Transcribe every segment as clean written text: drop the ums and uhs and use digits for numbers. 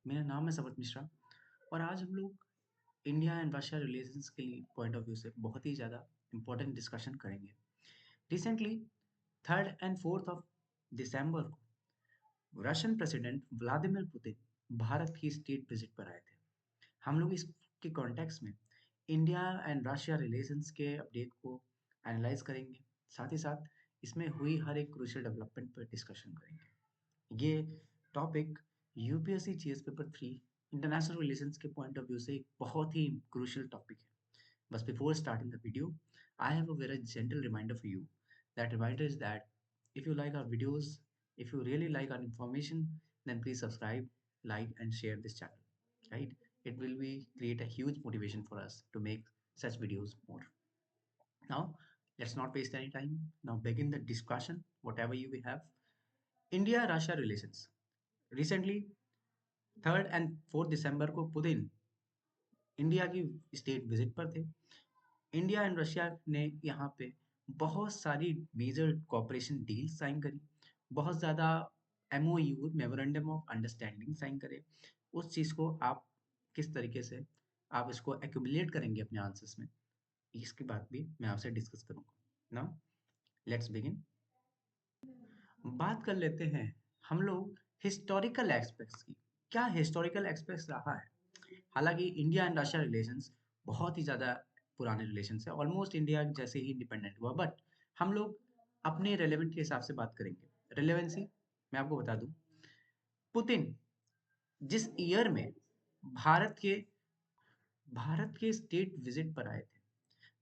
मेरा नाम है सवत मिश्रा और आज हम लोग इंडिया एंड रशिया रिलेशंस के लिए पॉइंट ऑफ व्यू से बहुत ही ज़्यादा इम्पोर्टेंट डिस्कशन करेंगे। रिसेंटली 3 और 4 दिसंबर को Russian president Vladimir Putin Bharat की स्टेट विजिट पर आए थे। हम लोग इसके कॉन्टेक्स्ट में इंडिया एंड रशिया रिलेशंस के अपडेट को एनालाइज करेंगे। साथ ही साथ इसमें हुई हर एक क्रूशियल डेवलपमेंट पर डिस्कशन करेंगे। ये topic UPSC GS paper 3 international relations के पॉइंट ऑफ व्यू से एक बहुत ही क्रूशियल टॉपिक है। बस before starting the video, I have a very gentle reminder for you. That reminder is that if you like our videos, if you really like our information, then please subscribe, like, and share this channel. Right? It will be create a huge motivation for us to make such videos more. Now, let's not waste any time. Now begin the discussion, whatever you will have. India-Russia relations. Recently, 3 और 4 दिसंबर को Putin India की state visit पर थे। India and Russia ने यहाँ पे बहुत सारी मेजर कॉपरेशन डील साइन करी, बहुत ज़्यादा MOU memorandum of understanding sign करे। उस चीज़ को आप किस तरीके से आप इसको एक्यूमुलेट करेंगे अपने आंसर्स में, इसकी बात भी मैं आपसे डिस्कस करूंगा। Now let's begin. बात कर लेते हैं हम लोग हिस्टोरिकल एस्पेक्ट्स की। क्या हिस्टोरिकल एस्पेक्ट्स रहा है? हालांकि इंडिया एंड रशिया रिलेशंस बहुत ही ज़्यादा पुराने रिलेशन है, ऑलमोस्ट इंडिया जैसे ही इंडिपेंडेंट हुआ, बट हम लोग अपने रेलेवेंट के हिसाब से बात करेंगे। रेलेवेंसी मैं आपको बता दूं, पुतिन जिस ईयर में भारत के भारत के स्टेट विजिट पर आए थे,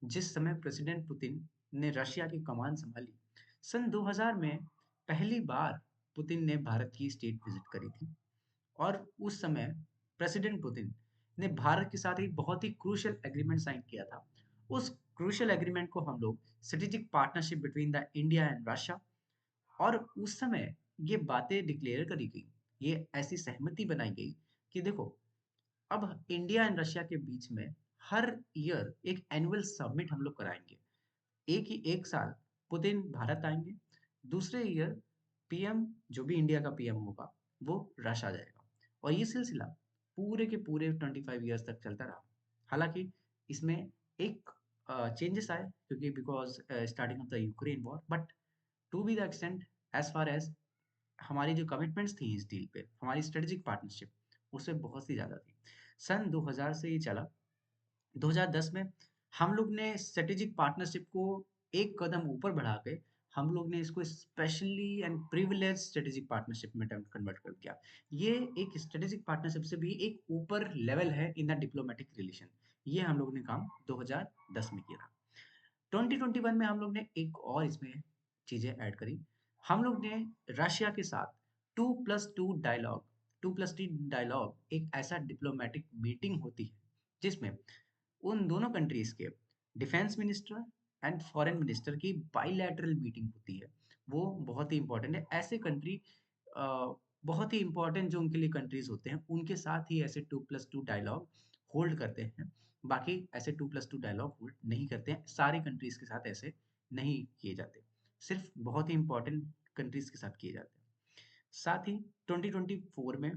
जिस समय प्रेसिडेंट पुतिन ने रशिया की कमान संभाली, सन 2000 में पहली बार पुतिन ने भारत की स्टेट विजिट करी थी। और उस समय प्रेसिडेंट पुतिन ने भारत के साथ एक बहुत ही क्रूशियल एग्रीमेंट साइन किया था। उस क्रूशियल एग्रीमेंट को हम लोग strategic partnership between the India and Russia, और उस समय ये बातें डिक्लेयर करी गई, ये ऐसी सहमति बनाई गई कि देखो, अब इंडिया एंड रशिया के बीच में हर ईयर एक एनुअल समिट हम लोग कराएंगे। एक साल पुतिन भारत आएंगे, दूसरे ईयर पीएम जो भी इंडिया का पीएम होगा वो रशिया जाएगा, और ये सिलसिला पूरे के पूरे 25 ईयर्स तक चलता रहा। हालांकि इसमें एक चेंजेस आए क्योंकि because starting of the Ukraine war, but to be the extent as far as हमारी जो कमिटमेंट्स थी इस डील पे, हमारी स्ट्रेटेजिक पार्टनरशिप उससे बहुत ही ज़्यादा थी। सन 2000 से ये चला। 2010 में हम लोग ने स्ट्रेटेजिक पार्टनरशिप को एक कदम ऊपर बढ़ा के हम लोग ने इसको specially and privilege strategic partnership में कन्वर्ट कर दिया। ये एक स्ट्रेटेजिक पार्टनरशिप से भी एक ऊपर लेवल है इन द डिप्लोमेटिक रिलेशन। ये हम लोग ने काम 2010 में किया था। 2021 में हम लोग ने एक और इसमें चीजें ऐड करी। हम लोग ने रशिया के साथ 2+2 डायलॉग एक ऐसा डिप्लोमेटिक मीटिंग होती है जिसमें उन दोनों कंट्रीज के defence minister and foreign minister की बाइलैटरल मीटिंग होती है। वो बहुत ही इंपॉर्टेंट है। ऐसे कंट्री बहुत ही इंपॉर्टेंट जो उनके लिए कंट्रीज होते हैं उनके साथ ही ऐसे 2+2 डायलॉग होल्ड करते हैं। बाकी ऐसे 2+2 डायलॉग होल्ड नहीं करते हैं, सारी कंट्रीज के साथ ऐसे नहीं किए जाते, सिर्फ बहुत ही इंपॉर्टेंट कंट्रीज के साथ किए जाते हैं। साथ ही 2024 में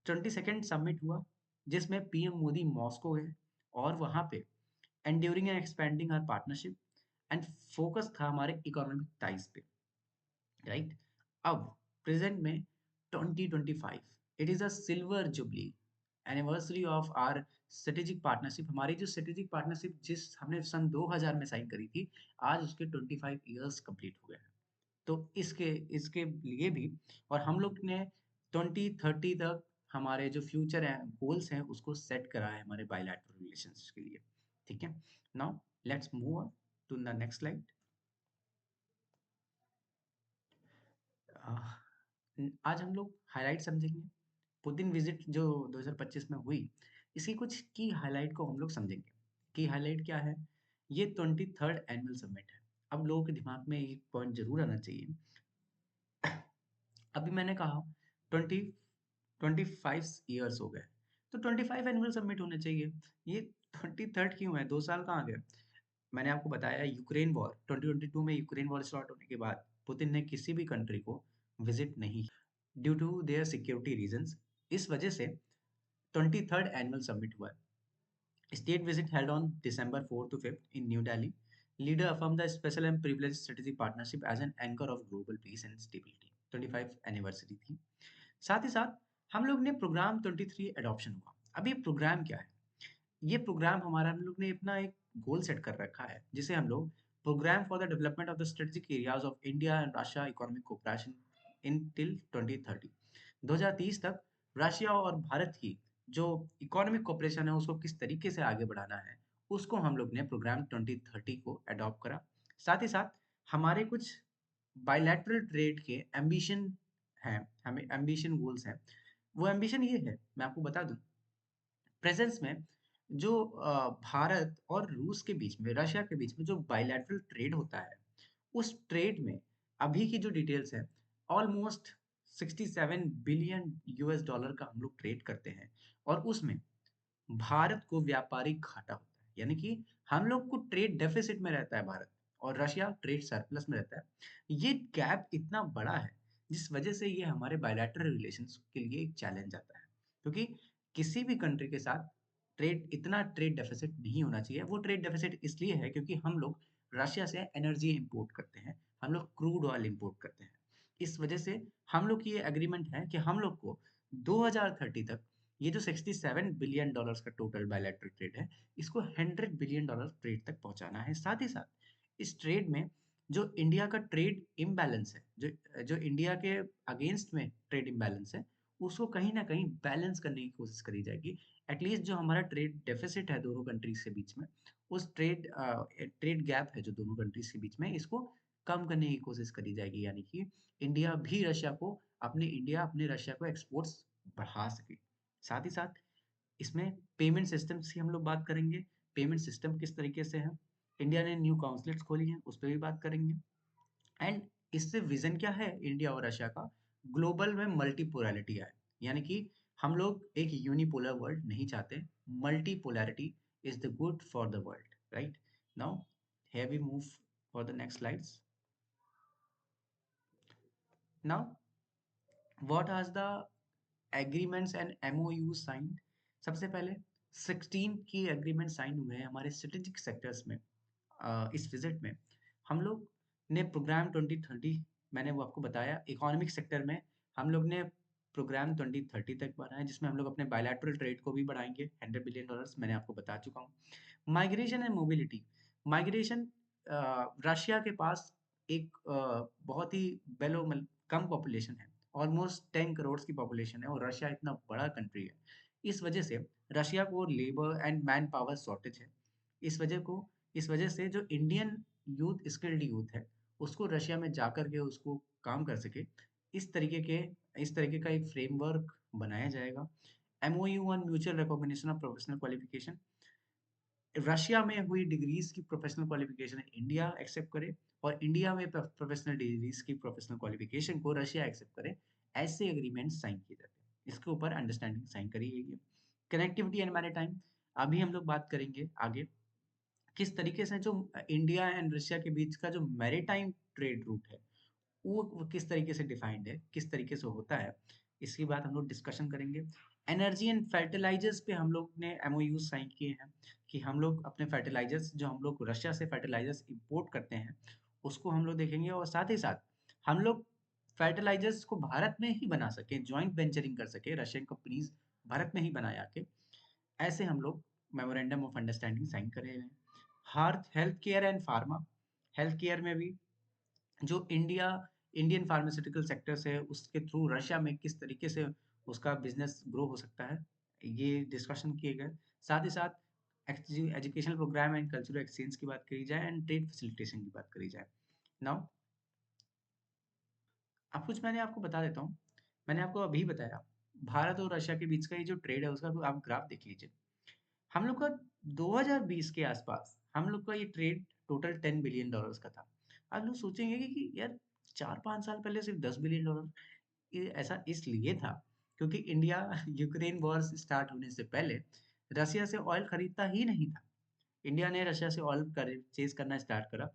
22nd समिट हुआ जिसमें पीएम मोदी मॉस्को गए, और वहां पे enduring and expanding our partnership and focus था हमारे इकोनॉमिक टाइज पे। राइट? अब प्रेजेंट में 2025 it is a silver jubilee anniversary of our strategic partnership. हमारी जो स्ट्रेटेजिक पार्टनरशिप जिस हमने सन 2000 में साइन करी थी, आज उसके 25 ईयर्स कंप्लीट हो गए हैं। तो इसके इसके लिए भी, और हम लोग ने 2030 तक हमारे जो फ्यूचर है गोल्स हैं उसको सेट करा है हमारे बायलैटरल रिलेशंस के लिए। ठीक है? Now let's move on to the next slide. आज हम लोग हाईलाइट समझेंगे। पुतिन विजिट जो 2025 में हुई, इसकी कुछ की हाईलाइट को हम लोग समझेंगे। की हाईलाइट क्या है? ये 23rd एनुअल समिट है। अब लोगों के दिमाग में एक पॉइंट जरूर आना चाहिए। अभी मैंने कहा 25 ईयर्स हो गए, तो 25 एनुअल समिट होने चाहिए। ये 23rd क्यों है? 2 साल कहाँ गए? मैंने आपको बताया यूक्रेन वॉर 2022 में, यूक्रेन वॉर स्टार्ट होने के बाद पुतिन ने किसी भी कंट्री को विजिट नहीं, due to their security reasons. इस वजह से 23rd एनुअल समिट हुआ है। State visit held on December 4 to 5 in New Delhi. Leader affirmed the special and privileged strategic partnership as an anchor of global peace and stability. 25 anniversary थी। साथ ही साथ हम लोग ने प्रोग्राम 23 एडॉप्शन हुआ। अब ये प्रोग्राम क्या है? ये प्रोग्राम हमारा हम लोग ने अपना एक गोल सेट कर रखा है जिसे हम लोग programme for the development of the strategic areas of India and Russia economic cooperation in till 2030। 2030 तक रशिया और भारत की जो इकोनॉमिक कोऑपरेशन है उसको किस तरीके से आगे बढ़ाना है उसको हम लोग ने प्रोग्राम 2030 को अडॉप्ट करा। साथ ही साथ हमारे कुछ बायलैटरल ट्रेड के एम्बिशन हैं, हमें एम्बिशन गोल्स हैं। वो एम्बिशन ये है, मैं आपको बता दूं, प्रेजेंस में जो भारत और रूस के बीच में, रशिया के बीच में जो बायलैटरल ट्रेड होता है, उस ट्रेड में अभी की जो डिटेल्स है, ऑलमोस्ट 67 बिलियन यूएस डॉलर का हम लोग ट्रेड करते हैं और उसमें भारत को व्यापारिक घाटा होता है। यानी कि हम लोग को ट्रेड डेफिसिट में रहता है भारत और रशिया ट्रेड सरप्लस में रहता है। ये गैप इतना बड़ा है जिस वजह से ये हमारे बायलैटरल रिलेशंस के लिए एक चैलेंज आता है, क्योंकि किसी भी कंट्री के साथ इतना ट्रेड डेफिसिट नहीं होना चाहिए। वो ट्रेड डेफिसिट इसलिए है क्योंकि हम लोग रशिया से एनर्जी इंपोर्ट करते हैं, हम लोग क्रूड ऑयल इंपोर्ट करते हैं। इस वजह से हम लोग की ये एग्रीमेंट है कि हम लोग को 2030 तक ये जो 67 बिलियन डॉलर्स का टोटल बायलैटरल ट्रेड है, इसको 100 बिलियन डॉलर ट्रेड तक पहुंचाना है। साथ ही साथ इस ट्रेड में जो इंडिया का ट्रेड इम्बैलेंस है, जो जो इंडिया के अगेंस्ट में ट्रेड इम्बैलेंस है, उसको कहीं ना कहीं बैलेंस करने की कोशिश करी जाएगी। एटलीस्ट जो हमारा ट्रेड डेफिसिट है दोनों कंट्रीज के बीच में, उस ट्रेड गैप है जो दोनों कंट्रीज के बीच में, इसको कम करने की कोशिश करी जाएगी। यानी कि इंडिया अपने रशिया को एक्सपोर्ट्स बढ़ा सके। साथ ही साथ इसमें पेमेंट सिस्टम्स की हम लोग बात करेंगे। पेमेंट सिस्टम किस तरीके से है, इंडिया ने न्यू काउंसलेट्स खोली हैं, उस पर भी बात करेंगे। एंड इससे विजन क्या है इंडिया और रशिया का? ग्लोबल में मल्टीपोलैरिटी है, यानी कि हम लोग एक यूनिपोलर वर्ल्ड नहीं चाहते। Multipolarity is the good for the world, right? Now here we move for the next slides. Now what are the agreements and MOUs signed? सबसे पहले 16 की एग्रीमेंट साइन हुए हैं हमारे स्ट्रेटेजिक सेक्टर्स में। इस विजिट में हम लोग ने प्रोग्राम 2030, मैंने वो आपको बताया, इकोनॉमिक सेक्टर में हम लोग ने प्रोग्राम 2030 तक बढ़ाया जिसमें हम लोग अपने बायलैटरल ट्रेड को भी बढ़ाएंगे 100 बिलियन डॉलर्स, मैंने आपको बता चुका हूँ। Migration and mobility. Migration, Russia के पास एक बहुत ही कम पॉपुलेशन है, ऑलमोस्ट 10 करोड़ की पॉपुलेशन है और रशिया इतना बड़ा कंट्री है। इस वजह से रशिया को labour and man power shortage है। इस वजह से जो इंडियन यूथ, स्किल्ड यूथ है, उसको रशिया में जाकर के उसको काम कर सके, इस तरीके के इस तरीके का एक फ्रेमवर्क बनाया जाएगा। MOU on mutual recognition of professional qualification. Russia में हुई डिग्रीज की प्रोफेशनल क्वालिफिकेशन इंडिया एक्सेप्ट करे और इंडिया में प्रोफेशनल डिग्रीज की प्रोफेशनल क्वालिफिकेशन को रशिया एक्सेप्ट करे। ऐसे एग्रीमेंट साइन किए जाते हैं, इसके ऊपर अंडरस्टैंडिंग साइन करी गई है। कनेक्टिविटी एंड मैरीटाइम, अभी हम लोग बात करेंगे आगे किस तरीके से जो इंडिया एंड रशिया के बीच का जो मैरीटाइम ट्रेड रूट है वो किस तरीके से डिफाइंड है, किस तरीके से होता है, इसकी बात हम लोग डिस्कशन करेंगे। एनर्जी एंड फर्टिलाइजर्स पे हम लोग ने एमओयू साइन किए हैं कि हम लोग अपने फर्टिलाइजर्स, जो हम लोग रशिया से फर्टिलाइजर्स इंपोर्ट करते हैं, उसको हम लोग देखेंगे और साथ ही साथ हम लोग फर्टिलाइजर्स को भारत में ही बना सके, जॉइंट वेंचरिंग कर सके, रशियन कंपनीज भारत में ही बनाया के, ऐसे हम लोग मेमोरेंडम ऑफ अंडरस्टैंडिंग साइन करे हुए हैं। हार्थ health care and pharma, health care में भी जो इंडियन फार्मास्यूटिकल सेक्टर से उसके थ्रू रशिया में किस तरीके से उसका बिजनेस ग्रो हो सकता है, ये डिस्कशन किए गए। साथ ही साथ educational programme and cultural exchange की बात करी जाए एंड ट्रेड फैसिलिटेशन की बात करी जाए। नाउ अब कुछ मैंने आपको बता देता हूँ। मैंने आपको अभी बताया भारत और रशिया के बीच का ये जो ट्रेड है उसका आप ग्राफ देख लीजिए। हम लोग का 2020 के आसपास हम लोग का ये ट्रेड टोटल 10 बिलियन डॉलर्स का था। अब लोग सोचेंगे कि यार 4-5 साल पहले सिर्फ 10 बिलियन डॉलर, ये ऐसा इसलिए था क्योंकि इंडिया यूक्रेन वॉर स्टार्ट होने से पहले रशिया से ऑयल खरीदता ही नहीं था। इंडिया ने रशिया से ऑयल परचेज करना स्टार्ट करा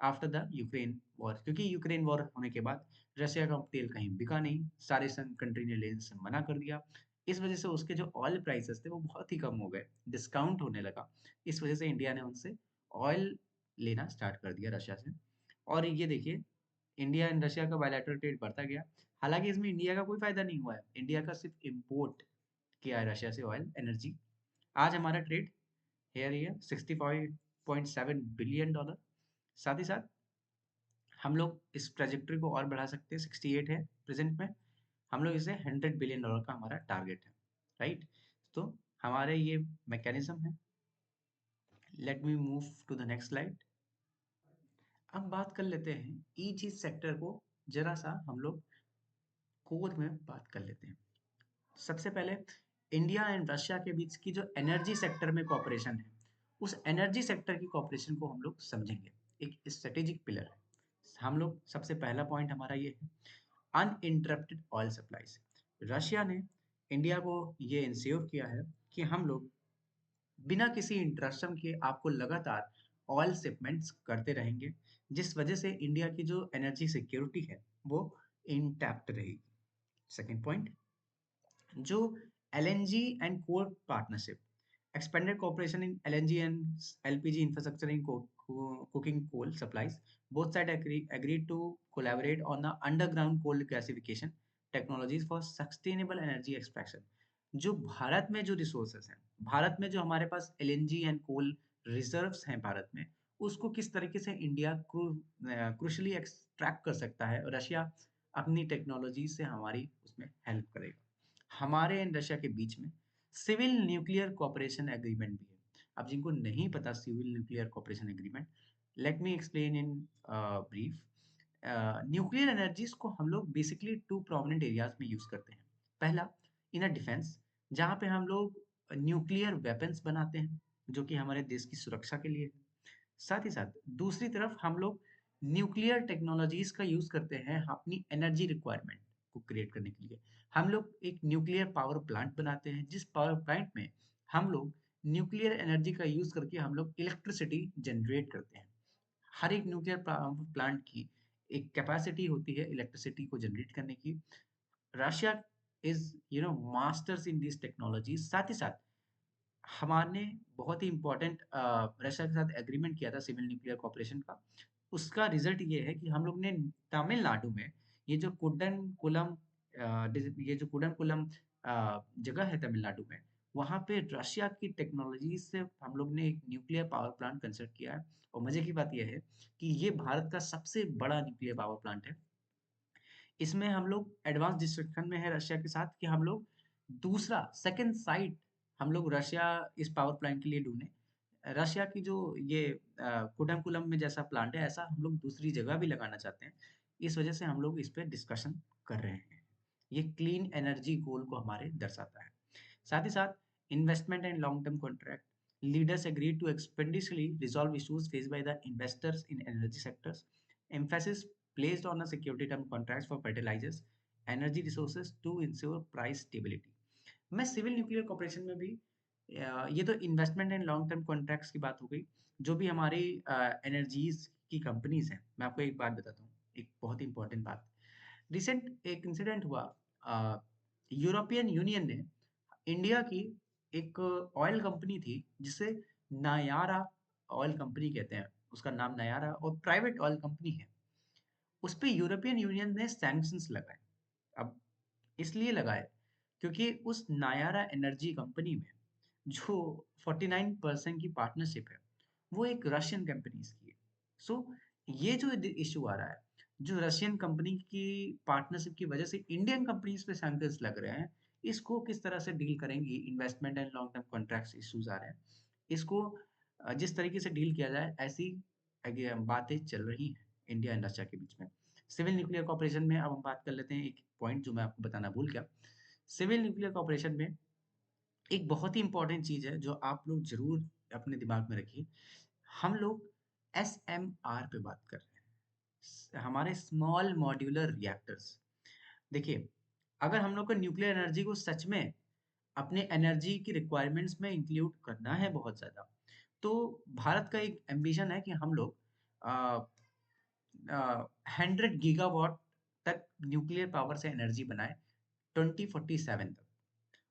आफ्टर द यूक्रेन वॉर, क्योंकि यूक्रेन वॉर होने के बाद रशिया का तेल कहीं बिका नहीं, सारे सन कंट्री ने लेने से मना कर दिया। इस वजह से उसके जो ऑयल प्राइसेस थे वो बहुत ही कम हो गए, डिस्काउंट होने लगा। इस वजह से इंडिया ने उनसे ऑयल लेना स्टार्ट कर दिया रशिया से। और ये देखिए, इंडिया एंड रशिया का बायलैटरल ट्रेड बढ़ता गया। हालांकि इसमें इंडिया का कोई फायदा नहीं हुआ है, इंडिया का सिर्फ इम्पोर्ट किया है रशिया से ऑयल एनर्जी। आज हमारा trade here year 65.7 billion dollar. साथ ही साथ हम लोग इस ट्रेजेक्टरी को और बढ़ा सकते हैं, 68 है प्रेजेंट में। हम लोग इसे 100 बिलियन डॉलर का हमारा टारगेट है, राइट। तो हमारे ये मैकेनिज्म है। Let me move to the next slide. अब बात कर लेते हैं ईच इस सेक्टर को, जरा सा हम लोग कोर में बात कर लेते हैं। सबसे पहले इंडिया एंड रशिया के बीच की जो एनर्जी सेक्टर में कॉपरेशन है, उस एनर्जी सेक्टर की कॉपरेशन को हम लोग समझेंगे। एक स्ट्रेटेजिक पिलर है। हम लोग सबसे पहला पॉइंट हमारा ये है, अनइंटरप्टेड ऑयल सप्लाईज। रशिया ने इंडिया को ये इंश्योर किया है कि हम लोग बिना किसी इंटरप्शन के आपको लगातार ऑयल शिपमेंट्स करते रहेंगे, जिस वजह से इंडिया की जो एनर्जी सिक्योरिटी है वो इंटैक्ट रहेगी। सेकेंड पॉइंट, जो LNG and coal partnership, expanded cooperation in LNG and LPG infrastructure in cooking coal supplies. Both sides agreed to collaborate on the underground coal gasification technologies for sustainable energy extraction. जो भारत में जो resources हैं, भारत में जो हमारे पास LNG and coal reserves हैं भारत में, उसको किस तरीके से इंडिया क्रुशली एक्सट्रैक्ट कर सकता है, रशिया अपनी टेक्नोलॉजी से हमारी उसमें हेल्प करेगा। हमारे एंड रशिया के बीच में सिविल न्यूक्लियर कोऑपरेशन एग्रीमेंट भी है। अब जिनको नहीं पता civil nuclear cooperation agreement, let me explain in brief. Nuclear energies को हम लोग बेसिकली टू प्रोमिनेंट एरियाज में यूज करते हैं। पहला, इन अ डिफेंस, जहाँ पे हम लोग न्यूक्लियर वेपन्स बनाते हैं जो कि हमारे देश की सुरक्षा के लिए है। साथ ही साथ दूसरी तरफ हम लोग न्यूक्लियर टेक्नोलॉजीज का यूज करते हैं अपनी एनर्जी रिक्वायरमेंट को क्रिएट करने के लिए। हम लोग एक न्यूक्लियर पावर प्लांट बनाते हैं, जिस पावर प्लांट में हम लोग न्यूक्लियर एनर्जी का यूज करके हम लोग इलेक्ट्रिसिटी जनरेट करते हैं। हर एक न्यूक्लियर प्लांट की एक कैपेसिटी होती है इलेक्ट्रिसिटी को जनरेट करने की। Russia is masters in this technology. साथ ही साथ हमारे बहुत ही इम्पोर्टेंट रशिया के साथ एग्रीमेंट किया था सिविल न्यूक्लियर कॉर्पोरेशन का। उसका रिजल्ट ये है कि हम लोग ने तमिलनाडु में ये जो कुडनकुलम ये जो कुडनकुलम जगह है तमिलनाडु में, वहाँ पे रशिया की टेक्नोलॉजी से हम लोग ने एक न्यूक्लियर पावर प्लांट कंस्ट्रक्ट किया है। और मजे की बात यह है कि ये भारत का सबसे बड़ा न्यूक्लियर पावर प्लांट है। इसमें हम लोग एडवांस डिस्कशन में है रशिया के साथ कि हम लोग दूसरा सेकंड साइट हम लोग रशिया इस पावर प्लांट के लिए ढूंढे। रशिया की जो ये कुडमकुलम में जैसा प्लांट है, ऐसा हम लोग दूसरी जगह भी लगाना चाहते हैं। इस वजह से हम लोग इस पे डिस्कशन कर रहे हैं। ये क्लीन एनर्जी गोल को हमारे दर्शाता है। साथ ही साथ investment and long term contract, leaders agreed to expeditiously resolve issues faced by the investors in energy sectors. Emphasis placed on a security term contracts for fertilizers, energy resources to ensure price stability. मैं civil nuclear corporation में भी ये तो investment and long term contracts की बात हो गई। जो भी हमारी एनर्जीज की कंपनीज हैं, मैं आपको एक बात बताता हूँ, एक बहुत ही इंपॉर्टेंट बात। रिसेंट एक इंसिडेंट हुआ, यूरोपियन यूनियन ने इंडिया की एक ऑयल कंपनी थी जिसे नायारा ऑयल कंपनी कहते हैं, उसका नाम नायारा और प्राइवेट ऑयल कंपनी है। उस पे यूरोपियन यूनियन ने सैंक्शंस लगाए। अब इसलिए लगाए क्योंकि उस नायारा एनर्जी कंपनी में जो 49% की पार्टनरशिप है, वो एक रशियन कंपनीज की है। सो ये जो इशू आ रहा है, जो रशियन कंपनी की पार्टनरशिप की वजह से इंडियन कंपनीज पे सैंक्शंस लग रहे हैं, इसको किस तरह से डील करेंगी। Investment and long term contracts issues आ रहे हैं, इसको जिस तरीके से डील किया जाए, ऐसी बातें चल रही हैं इंडिया एंड रशिया के बीच में। सिविल न्यूक्लियर कॉर्पोरेशन में अब हम बात कर लेते हैं, एक पॉइंट जो मैं आपको बताना भूल गया। सिविल न्यूक्लियर कॉर्पोरेशन में एक बहुत ही इंपॉर्टेंट चीज है जो आप लोग जरूर अपने दिमाग में रखिए। हम लोग SMR पे बात कर रहे हैं, हमारे स्मॉल मॉड्यूलर रिएक्टर्स। देखिए, अगर हम लोग को न्यूक्लियर एनर्जी को सच में अपने एनर्जी की रिक्वायरमेंट्स में इंक्लूड करना है बहुत ज्यादा, तो भारत का एक एम्बिशन है कि हम लोग 100 गीगावाट तक न्यूक्लियर पावर से एनर्जी बनाए 2047 तक।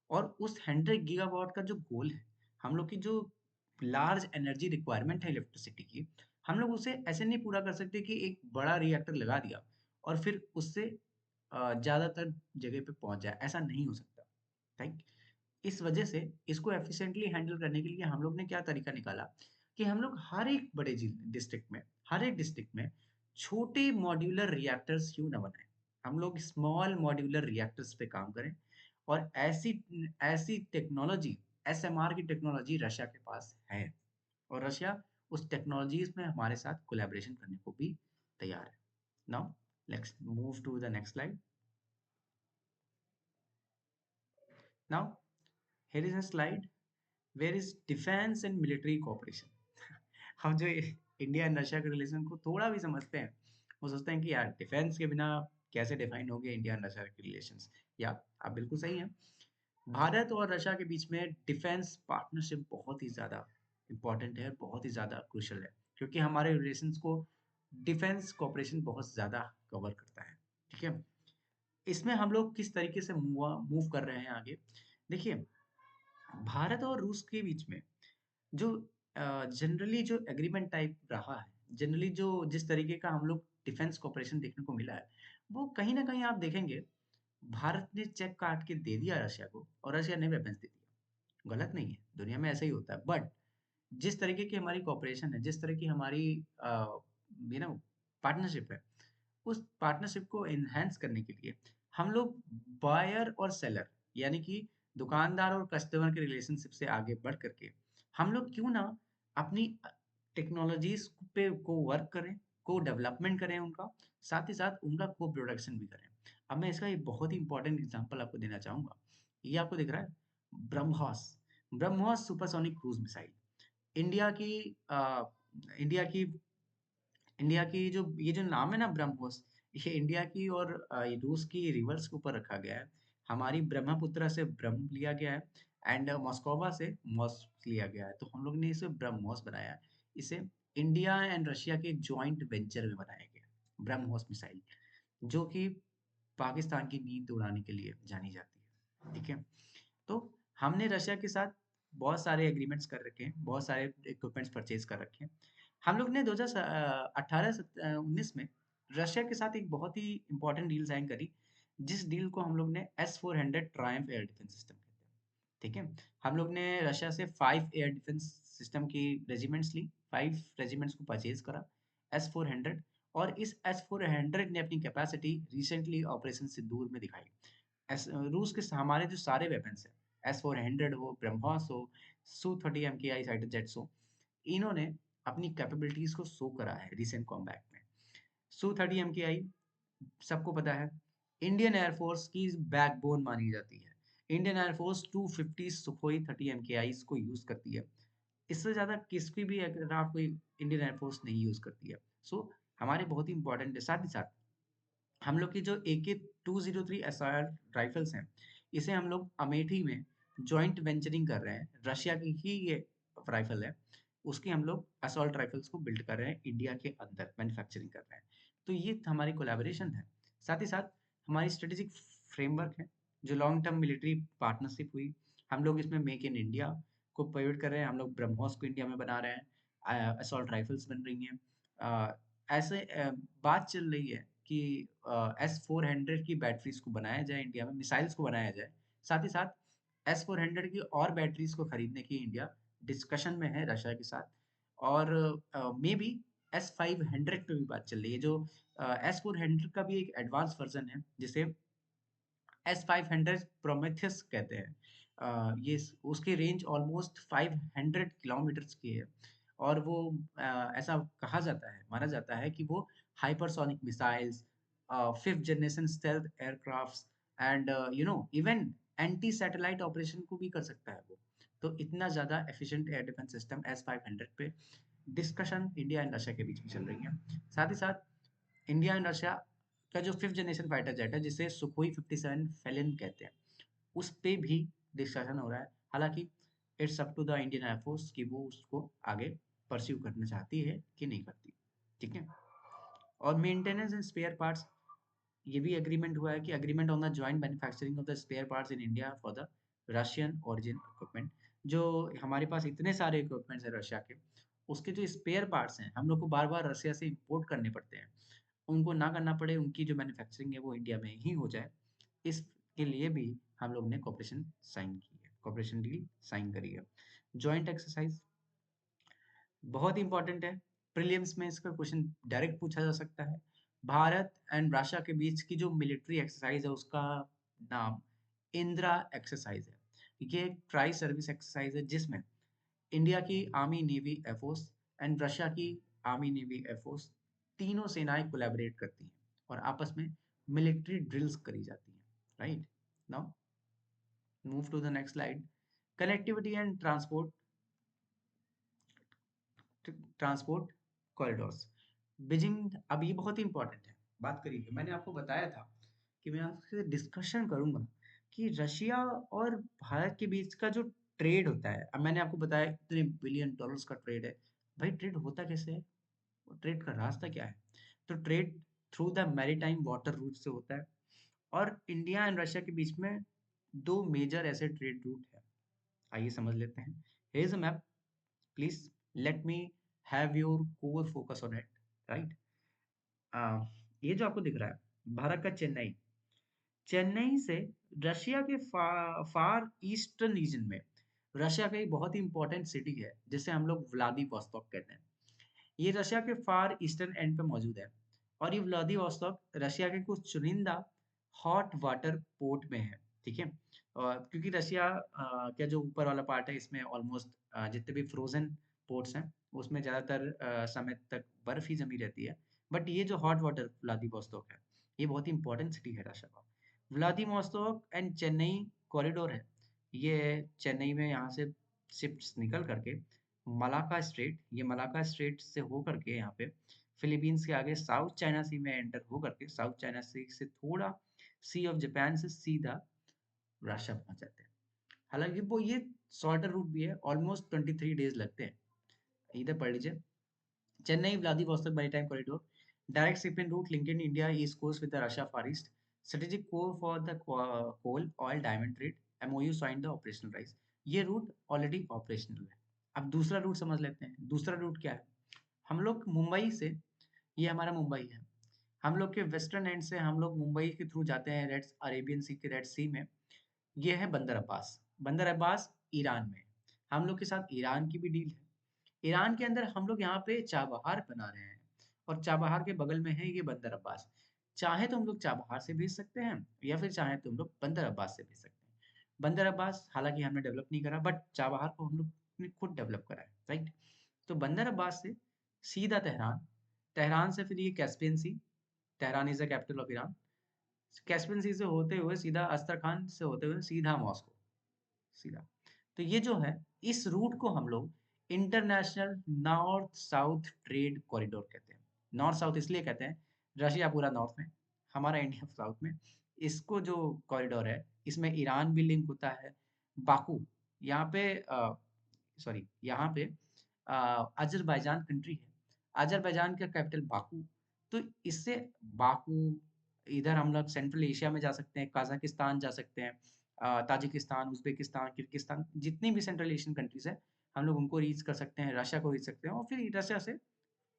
और उस 100 गीगावाट का जो गोल है, हम लोग की जो लार्ज एनर्जी रिक्वायरमेंट है इलेक्ट्रिसिटी की, हम लोग उसे ऐसे नहीं पूरा कर सकते कि एक बड़ा रिएक्टर लगा दिया और फिर उससे ज़्यादातर जगह पे पहुँच जाए, ऐसा नहीं हो सकता, राइट? इस वजह से इसको एफिशिएंटली हैंडल करने के लिए हम लोग ने क्या तरीका निकाला कि हम लोग हर एक बड़े डिस्ट्रिक्ट में, हर एक डिस्ट्रिक्ट में छोटे मॉड्यूलर रिएक्टर्स क्यों ना बनाएं। हम लोग स्मॉल मॉड्यूलर रिएक्टर्स पे काम करें और ऐसी ऐसी टेक्नोलॉजी, एसएमआर की टेक्नोलॉजी रशिया के पास है और रशिया उस टेक्नोलॉजीज में हमारे साथ कोलैबोरेशन करने को भी तैयार है। Now let's move to the next slide. Now here is a slide where is defense and military cooperation। हम जो इंडिया एंड रशिया के रिलेशन को थोड़ा भी समझते हैं, वो सोचते हैं कि यार डिफेंस के बिना कैसे डिफाइन होंगे इंडिया एंड रशिया के रिलेशंस। या आप बिल्कुल सही हैं। भारत और रशिया के बीच में डिफेंस पार्टनरशिप बहुत ही ज़्यादा इम्पोर्टेंट है, बहुत ही ज़्यादा क्रूशल है, क्योंकि हमारे रिलेशंस को डिफेंस कॉपरेशन बहुत ज़्यादा कवर करता है। ठीक है, इसमें हम लोग किस तरीके से मूव कर रहे हैं आगे। देखिए, भारत और रूस के बीच में जो जनरली जो एग्रीमेंट टाइप रहा है, जनरली जो जिस तरीके का हम लोग डिफेंस कॉपरेशन देखने को मिला है, वो कहीं ना कहीं आप देखेंगे भारत ने चेक काट के दे दिया रशिया को और रशिया ने वेपन्स दे दिया। गलत नहीं है, दुनिया में ऐसा ही होता है, बट जिस तरीके की हमारी कॉपरेशन है, जिस तरह की हमारी यू नो पार्टनरशिप है, उस पार्टनरशिप को एनहांस करने के लिए हम लोग बायर और सेलर, यानी कि दुकानदार और कस्टमर के रिलेशनशिप से आगे बढ़ करके हम लोग क्यों ना अपनी टेक्नोलॉजीज पे को वर्क करें, को डेवलपमेंट करें उनका, साथ ही साथ उनका को प्रोडक्शन भी करें। अब मैं इसका एक बहुत ही इंपॉर्टेंट एग्जांपल आपको देना चाहूंगा। ये आपको दिख रहा है, BrahMos. BrahMos supersonic cruise missile. India की इंडिया की इंडिया की जो ये जो नाम है ना ब्रह्मोस, ये इंडिया की और ये रूस की रिवर्स के ऊपर रखा गया है। हमारी ब्रह्मपुत्र से ब्रह्म लिया गया है एंड मॉस्कोवा से मॉस लिया गया है, तो हम लोग ने इसे ब्रह्मोस बनाया है। इसे इंडिया एंड रशिया के जॉइंट वेंचर में बनाया गया है ब्रह्मोस मिसाइल, जो कि पाकिस्तान की नींद उड़ाने के लिए जानी जाती है। ठीक है, तो हमने रशिया के साथ बहुत सारे एग्रीमेंट्स कर रखे हैं, बहुत सारे इक्विपमेंट्स परचेज कर रखे हैं। हम लोग ने 2018-19 में रशिया के साथ एक बहुत ही इंपॉर्टेंट डील साइन करी, जिस डील को हम लोग ने S-400 Triumph air defence system कहते हैं। ठीक है, हम लोग ने रशिया से 5 एयर डिफेंस सिस्टम की रेजिमेंट्स ली, 5 रेजिमेंट्स को परचेज करा, S-400। और इस S-400 ने अपनी कैपेसिटी रिसेंटली ऑपरेशन सिंदूर में दिखाई। रूस के हमारे जो सारे वेपन्स हैं, S-400 हो, ब्रह्मोस हो, Su-30 MKI फाइटर जेट्स हो, इन्होंने अपनी कैपेबिलिटीज को शो करा है रिसेंट कॉम्बैट में। Su-30 MKI सबको पता है, इंडियन एयरफोर्स की बैकबोन मानी जाती है। इंडियन एयरफोर्स 250 सुखोई 30 MKIs को यूज करती है। इससे ज्यादा किसकी भी एयरक्राफ्ट कोई इंडियन एयरफोर्स नहीं यूज करती है। सो हमारे बहुत ही इंपॉर्टेंट है। साथ ही साथ हम लोग की जो AK-203 SR राइफल्स हैं, इसे हम लोग अमेठी में जॉइंट वेंचरिंग कर रहे हैं। रशिया की ही ये राइफल है, उसकी हम लोग असॉल्ट राइफल्स को बिल्ड कर रहे हैं, इंडिया के अंदर मैन्युफैक्चरिंग कर रहे हैं। तो ये हमारी कोलैबोरेशन है। साथ ही साथ हमारी स्ट्रेटेजिक फ्रेमवर्क है, जो लॉन्ग टर्म मिलिट्री पार्टनरशिप हुई। हम लोग इसमें मेक इन इंडिया को पिवट कर रहे हैं, हम लोग ब्रह्मोस को इंडिया में बना रहे हैं, असॉल्ट राइफल्स बन रही हैं। ऐसे बात चल रही है कि S-400 की बैटरीज को बनाया जाए इंडिया में, मिसाइल्स को बनाया जाए। साथ ही साथ S-400 की और बैटरीज को खरीदने की इंडिया डिस्कशन में है रशिया के साथ। और मे बी S-500 पे भी बात चल रही है, जो S-400 का भी एक एडवांस वर्जन है, जिसे S-500 प्रोमेथियस कहते हैं। ये उसकी रेंज ऑलमोस्ट 500 किलोमीटर्स की है। और वो ऐसा कहा जाता है, माना जाता है कि वो hypersonic missiles, fifth generation stealth aircrafts and even anti satellite operation को भी कर सकता है वो। तो इतना ज्यादा efficient air defence system S-500 पे डिस्कशन इंडिया एंड रशिया के बीच में चल रही है। साथ ही साथ इंडिया एंड रशिया का जो फिफ्थ जनरेशन फाइटर जेट है, जिसे सुखोई 57 फेलिन कहते हैं, उस पे भी डिस्कशन हो रहा है। हालांकि it's up to the Indian Air Force कि वो उसको आगे परस्यू करना चाहती है कि नहीं करती। ठीक है, और मेंटेनेंस एंड स्पेयर पार्ट्स, ये भी एग्रीमेंट हुआ है कि agreement on the joint manufacturing of the spare parts in India for the Russian origin equipment. जो हमारे पास इतने सारे इक्विपमेंट्स हैं रशिया के, उसके जो स्पेयर पार्ट्स हैं हम लोग को बार बार रशिया से इंपोर्ट करने पड़ते हैं, उनको ना करना पड़े, उनकी जो मैन्युफैक्चरिंग है वो इंडिया में ही हो जाए, इसके लिए भी हम लोग ने कॉपरेशन साइन की है, कॉपरेशन डील साइन करी है। जॉइंट एक्सरसाइज बहुत इंपॉर्टेंट है, प्रीलिम्स में इसका क्वेश्चन डायरेक्ट पूछा जा सकता है। भारत एंड रशिया के बीच की जो मिलिट्री एक्सरसाइज है उसका नाम इंदिरा एक्सरसाइज है। ये एक ट्राई सर्विस एक्सरसाइज है जिसमें इंडिया की army navy air force and Russia की आर्मी नेवी एयरफोर्स तीनों सेनाएं कोलैबोरेट करती हैं और आपस में मिलिट्री ड्रिल्स करी जाती हैं। Right now move to the next slide. Connectivity and transport corridors, Beijing. अब ये बहुत ही इंपॉर्टेंट है, बात करिए। मैंने आपको बताया था कि मैं आपसे डिस्कशन करूंगा कि रशिया और भारत के बीच का जो ट्रेड होता है, अब मैंने आपको बताया इतने बिलियन डॉलर्स का ट्रेड है। भाई ट्रेड होता कैसे है, ट्रेड का रास्ता क्या है? तो trade through the maritime water route से होता है, और इंडिया एंड रशिया के बीच में दो मेजर ऐसे ट्रेड रूट है। आइए समझ लेते हैं। Here is a map, please let me have your core focus on it. Right, ये जो आपको दिख रहा है भारत का चेन्नई, चेन्नई से रशिया के फार ईस्टर्न रीजन में रशिया का एक बहुत ही इंपॉर्टेंट सिटी है जिसे हम लोग व्लादिवोस्तोक कहते हैं। ये रशिया के फार ईस्टर्न एंड पे मौजूद है, और ये व्लादिवोस्तोक रशिया के कुछ चुनिंदा हॉट वाटर पोर्ट में है। ठीक है, और क्योंकि रशिया का जो ऊपर वाला पार्ट है इसमें ऑलमोस्ट जितने भी फ्रोजन पोर्ट्स हैं उसमें ज़्यादातर समय तक बर्फ ही जमी रहती है। बट ये जो हॉट वाटर व्लादिवोस्तोक है, ये बहुत ही इंपॉर्टेंट सिटी है रशिया का। व्लादिवोस्तोक एंड चेन्नई कॉरिडोर है। ये चेन्नई में यहाँ से शिप्स निकल करके मलाका स्ट्रेट, ये मलाका स्ट्रेट से हो करके यहाँ पे फिलीपींस के आगे साउथ चाइना सी में एंटर हो करके साउथ चाइना सी से थोड़ा सी ऑफ जापान से सीधा रशिया पहुंच जाते हैं। हालांकि वो ये शॉर्टर रूट भी है, ऑलमोस्ट 23 डेज लगते हैं। इधर पढ़ लीजिए, Chennai Vladivostok Maritime Corridor, direct shipping route linking India East Coast with the Russia Far East, strategic core for the coal, oil, diamond trade, MOU signed the operational rise। ये root already operational है। अब दूसरा root समझ लेते हैं। दूसरा root क्या है? हम लोग मुंबई से, ये हमारा मुंबई है, हम लोग के वेस्टर्न एंड से हम लोग मुंबई के थ्रू जाते हैं रेड अरेबियन सी के रेड सी में। ये है बंदर अब्बास। बंदर अब्बास ईरान में, हम लोग के साथ ईरान की भी डील है। ईरान के अंदर हम लोग यहाँ पे चाबहार बना रहे हैं, और चाबहार के बगल में है ये बंदर अब्बास। चाहे तो हम लोग चाबहार से भेज सकते हैं या फिर चाहे तो हम लोग बंदर अब्बास से भेज सकते हैं। बंदर अब्बास हालांकि हमने डेवलप नहीं करा, बट चाबहार को हम लोग ने खुद डेवलप करा है। राइट, तो बंदर अब्बास से सीधा तेहरान, तेहरान से फिर ये Caspian Sea, Tehran is the capital of Iran. Caspian Sea से होते हुए सीधा अस्तरखान से होते हुए सीधा मॉस्को, सीधा। तो ये जो है, इस रूट को हम लोग international north south trade corridor कहते हैं। नॉर्थ साउथ इसलिए कहते हैं, रशिया पूरा नॉर्थ में, हमारा इंडिया साउथ में। इसको जो कॉरिडोर है इसमें ईरान भी लिंक होता है, बाकू, यहाँ पे सॉरी यहाँ पे अजरबैजान कंट्री है, अजरबैजान का कैपिटल बाकू। तो इससे बाकू, इधर हम लोग सेंट्रल एशिया में जा सकते हैं, कजाकिस्तान जा सकते हैं, ताजिकिस्तान, उज़्बेकिस्तान, किर्गिस्तान, जितनी भी सेंट्रल एशियन कंट्रीज़ हैं, हम लोग उनको रीच कर सकते हैं, रशिया को रीच सकते हैं, और फिर रशिया से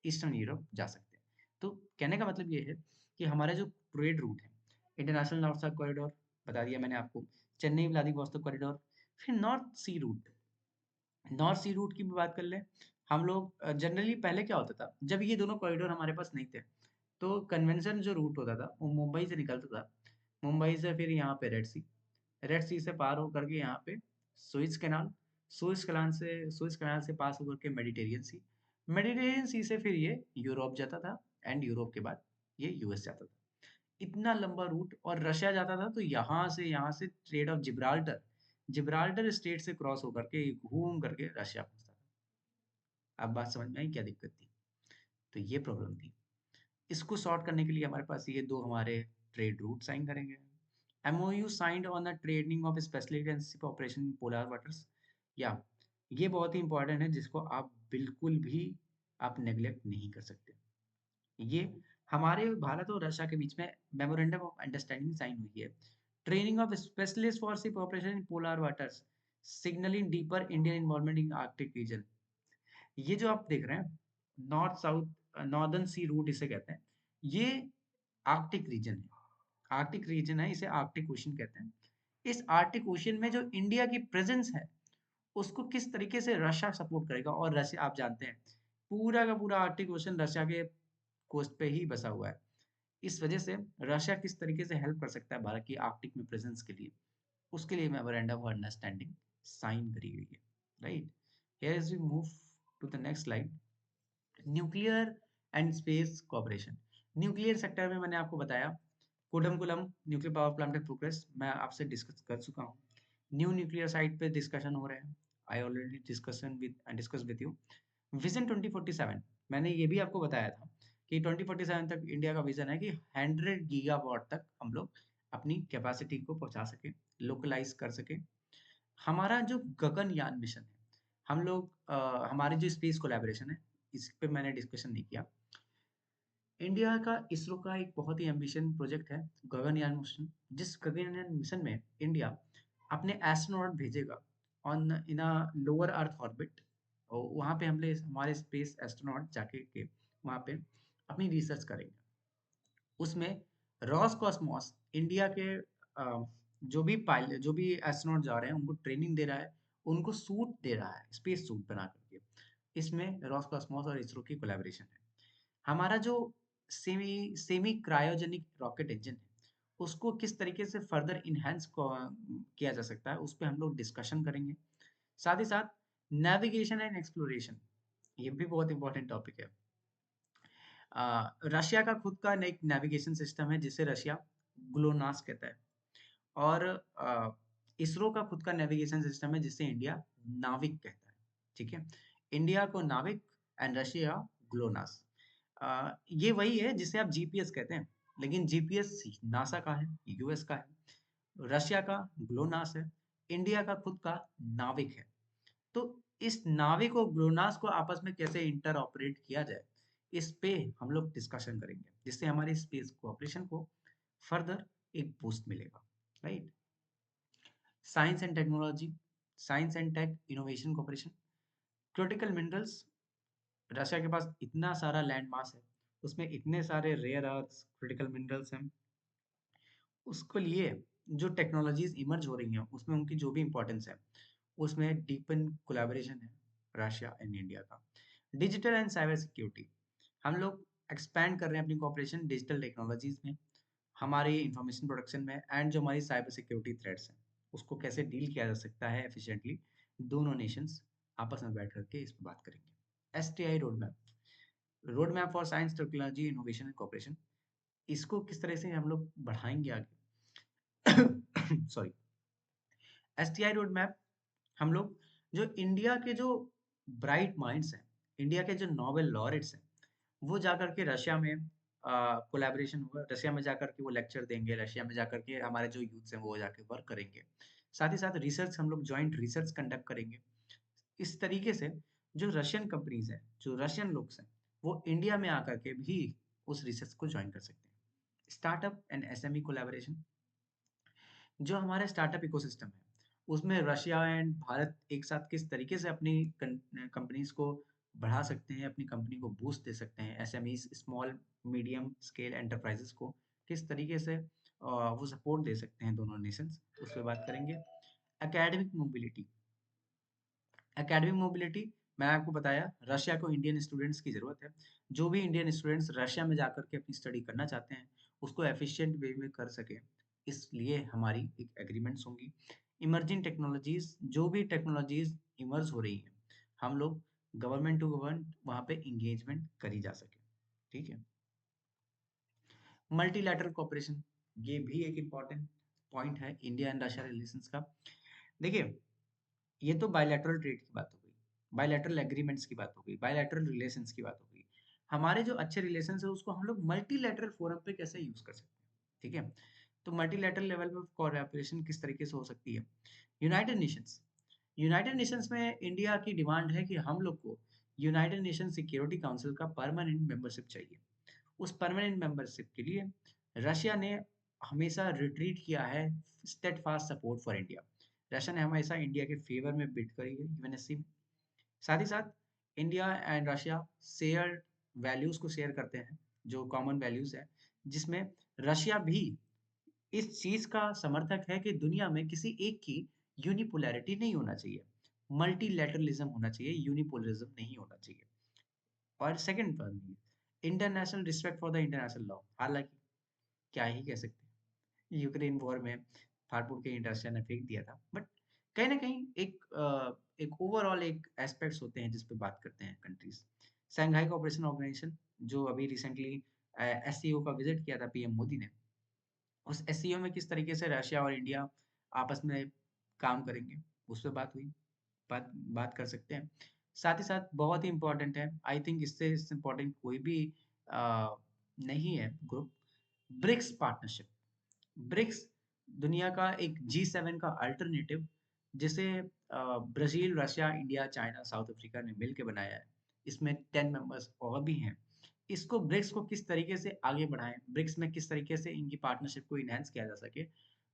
ईस्टर्न यूरोप जा सकते हैं। तो कहने का मतलब ये है कि हमारा जो ट्रेड रूट है, इंटरनेशनल नॉर्थ साउथ कॉरिडोर बता दिया मैंने आपको, चेन्नई व्लादिवोस्तोक कॉरिडोर, फिर नॉर्थ सी रूट। नॉर्थ सी रूट की भी बात कर लें, हम लोग जनरली पहले क्या होता था जब ये दोनों कॉरिडोर हमारे पास नहीं थे, तो कन्वेंशन जो रूट होता था वो मुंबई से निकलता था। मुंबई से फिर यहाँ पे रेड सी, रेड सी से पार होकर के यहाँ पे सुइज कैनाल, सुइज कैनाल से पास होकर के मेडिटेरियन सी, मेडिटेरियन सी से फिर ये यूरोप जाता था, एंड यूरोप के बाद ये यूएस जाता था। इतना लंबा रूट, और रशिया जाता था तो यहाँ से trade off Gibraltar, Gibraltar state से क्रॉस होकर के घूम करके रशिया पहुंचता था। अब बात समझ में आई क्या दिक्कत थी? तो ये प्रॉब्लम थी। इसको सॉर्ट करने के लिए हमारे पास ये दो हमारे ट्रेड रूट साइन करेंगे। MOU signed on the trading of specialty and ship operation in polar waters। या ये बहुत ही इंपॉर्टेंट है जिसको आप बिल्कुल भी आप नेग्लेक्ट नहीं कर सकते। ये हमारे भारत और रशिया के बीच में मेमोरेंडम ऑफ अंडरस्टैंडिंग साइन हुई है training of specialist for ship operation in polar waters, signalling deeper Indian involvement in Arctic region. ये जो आप देख रहे हैं, नॉर्थ साउथ नॉर्दर्न सी रूट इसे कहते हैं, ये आर्कटिक रीजन है। आर्कटिक रीजन है, इसे आर्कटिक ओशन कहते हैं। इस आर्कटिक ओशन में जो इंडिया की प्रेजेंस है, उसको किस तरीके से रशिया सपोर्ट करेगा। और रशिया आप जानते हैं, पूरा का पूरा आर्कटिक ओशन रशिया के कोस्ट पे ही बसा हुआ है। इस वजह से रशिया किस तरीके से हेल्प कर सकता है भारत की आर्कटिक में प्रेजेंस के लिए, उसके लिए मेमोरेंडम ऑफ अंडरस्टैंडिंग साइन करी गई है, right. Here is we move to the next slide. Nuclear and space cooperation. Nuclear sector में मैंने आपको बताया, कोडमकुलम न्यूक्लियर पावर प्लांट का प्रोग्रेस मैं आपसे डिस्कस कर चुका हूँ। न्यू न्यूक्लियर साइट पे डिस्कशन हो रहे हैं, I already discuss with you. Vision 2047, मैंने ये भी आपको बताया था कि 2047 तक इंडिया का विजन है कि 100 गीगावाट तक हम लोग अपनी कैपेसिटी को पहुंचा सके, लोकलाइज कर सके। हमारा जो गगनयान मिशन है, हम लोग हमारी जो स्पेस कोलैबोरेशन है, इस पे मैंने डिस्कशन नहीं किया। इंडिया का इसरो का एक बहुत ही एम्बिशन प्रोजेक्ट है गगनयान मिशन, जिस गगनयान मिशन में इंडिया अपने एस्ट्रोनॉट भेजेगा on in a lower earth orbit, और वहाँ पे हमले हमारे स्पेस एस्ट्रोनॉट जाके के वहाँ पे अपनी रिसर्च करेंगे। उसमें रॉसकॉस्मोस इंडिया के जो भी पायलट, जो भी एस्ट्रोनॉट जा रहे हैं, उनको ट्रेनिंग दे रहा है, उनको सूट दे रहा है, स्पेस सूट बना करके। इसमें रॉसकॉस्मोस और इसरो की कोलैबोरेशन है। हमारा जो semi semi cryogenic rocket engine है, उसको किस तरीके से फर्दर इनहेंस किया जा सकता है, उस पे हम लोग डिस्कशन करेंगे। साथ ही साथ नेविगेशन एंड एक्सप्लोरेशन, ये भी बहुत इंपॉर्टेंट टॉपिक है। रशिया का खुद का एक नेविगेशन सिस्टम है जिसे रशिया ग्लोनास कहता है, और इसरो का खुद का नेविगेशन सिस्टम है जिसे इंडिया नाविक कहता है। ठीक है, इंडिया को नाविक एंड रशिया ग्लोनास। ये वही है जिसे आप जीपीएस कहते हैं, लेकिन जीपीएस नासा का है, यूएस का है, रशिया का ग्लोनास है, इंडिया का खुद का नाविक है। तो इस नाविक और ग्लोनास को आपस में कैसे इंटर ऑपरेट किया जाए, इस पे हम लोग डिस्कशन करेंगे, जिससे हमारे स्पेस कोऑपरेशन को फर्दर एक बूस्ट मिलेगा, right. Science and technology, science and tech innovation cooperation. Critical minerals, Russia के पास इतना सारा लैंड मास है, उसमें इतने सारे रेयर अर्थ क्रिटिकल मिनरल्स हैं, उसके लिए जो टेक्नोलॉजीज इमर्ज हो रही हैं, उसमें उनकी जो भी इंपॉर्टेंस है, उसमें डीपन कोलैबोरेशन है रशिया एंड इंडिया का। डिजिटल एंड साइबर सिक्योरिटी, हम लोग एक्सपैंड कर रहे हैं अपनी कॉपरेशन डिजिटल टेक्नोलॉजीज में, हमारे इंफॉर्मेशन प्रोडक्शन में, एंड जो हमारी साइबर सिक्योरिटी थ्रेट्स हैं, उसको कैसे डील किया जा सकता है एफिशिएंटली। दोनों नेशंस आपस में बैठ करके इस पर बात करेंगे। STI road map, road map for science technology innovation and cooperation, इसको किस तरह से हम लोग बढ़ाएंगे आगे। सॉरी। एसटीआई रोड मैप, हम लोग जो इंडिया के जो ब्राइट माइंड्स हैं, इंडिया के जो नोबेल लॉरेट्स हैं, वो जाकर के रशिया में कोलैबोरेशन होगा, रशिया में जाकर के वो लेक्चर देंगे, रशिया में जाकर के हमारे जो यूथ्स हैं वो जाके वर्क करेंगे। साथ ही साथ रिसर्च, हम लोग जॉइंट रिसर्च कंडक्ट करेंगे। इस तरीके से जो रशियन कंपनीज हैं, जो रशियन लोग हैं, वो इंडिया में आकर के भी उस रिसर्च को ज्वाइन कर सकते हैं। स्टार्टअप एंड एसएमई कोलैबोरेशन, जो हमारा स्टार्टअप इकोसिस्टम है, उसमें रशिया एंड भारत एक साथ किस तरीके से अपनी कंपनीज को बढ़ा सकते हैं, अपनी कंपनी को बूस्ट दे सकते हैं, SMEs small medium scale enterprises को किस तरीके से वो सपोर्ट दे सकते हैं दोनों नेशंस, उस पर बात करेंगे। एकेडमिक मोबिलिटी, एकेडमिक मोबिलिटी, मैंने आपको बताया रशिया को इंडियन स्टूडेंट्स की ज़रूरत है। जो भी इंडियन स्टूडेंट्स रशिया में जाकर के अपनी स्टडी करना चाहते हैं, उसको एफिशिएंट वे में कर सकें, इसलिए हमारी एक एग्रीमेंट्स होंगी। इमर्जिंग टेक्नोलॉजीज, जो भी टेक्नोलॉजीज इमर्ज हो रही हैं, हम लोग गवर्नमेंट टू गवर्नमेंट वहाँ पे इंगेजमेंट करी जा सके। ठीक है। मल्टीलैटरल कोऑपरेशन, ये भी एक इम्पॉर्टेंट पॉइंट है इंडिया एंड रशिया रिलेशंस का। देखिए, ये तो बायलैटरल ट्रेड की बात हो गई, बायलैटरल एग्रीमेंट्स की बात हो गई, बायलैटरल रिलेशंस की बात हो गई। हमारे जो अच्छे रिलेशंस है, उसको हम लोग मल्टीलैटरल फोरम पे कैसे यूज कर सकते हैं। ठीक है, तो मल्टीलैटरल लेवल पे कोलैबोरेशन किस तरीके से हो सकती है। यूनाइटेड नेशंस, यूनाइटेड नेशंस में इंडिया की डिमांड है कि हम लोग को यूनाइटेड नेशन सिक्योरिटी काउंसिल का परमानेंट मेंबरशिप चाहिए। उस परमानेंट मेंबरशिप के लिए रशिया ने हमेशा रिट्रीट किया है steadfast support for India. Russia ने हमेशा इंडिया के फेवर में बिड करी है यूएनएससी में। साथ ही साथ India and Russia share values को शेयर करते हैं, जो कॉमन वैल्यूज है, जिसमें रशिया भी इस चीज का समर्थक है कि दुनिया में किसी एक की यूनिपोलैरिटी नहीं होना चाहिए, मल्टीलैटरलिज्म होना चाहिए, यूनिपोलरिज्म नहीं होना चाहिए। और second point, international respect for the international law. हालांकि क्या ही कह सकते हैं, यूक्रेन वॉर में फाड़फूड़ के रशिया ने फेंक दिया था, बट कहीं ना कहीं एक ओवरऑल एक एस्पेक्ट्स होते हैं जिस पे बात करते हैं कंट्रीज। शंघाई कोऑपरेशन ऑर्गेनाइजेशन, जो अभी रिसेंटली एससीओ का विजिट किया था पीएम मोदी ने, उस एससीओ में किस तरीके से रशिया और इंडिया आपस में काम करेंगे, उस पर बात हुई, बात बात कर सकते हैं। साथ ही साथ बहुत ही इम्पोर्टेंट है, आई थिंक इससे इम्पोर्टेंट कोई भी नहीं है ग्रुप, ब्रिक्स पार्टनरशिप। ब्रिक्स दुनिया का एक G7 का अल्टरनेटिव, जिसे Brazil, Russia, India, China, south Africa ने मिलकर बनाया है। इसमें 10 मेंबर्स और भी हैं। इसको ब्रिक्स को किस तरीके से आगे बढ़ाएं, ब्रिक्स में किस तरीके से इनकी पार्टनरशिप को इनहेंस किया जा सके।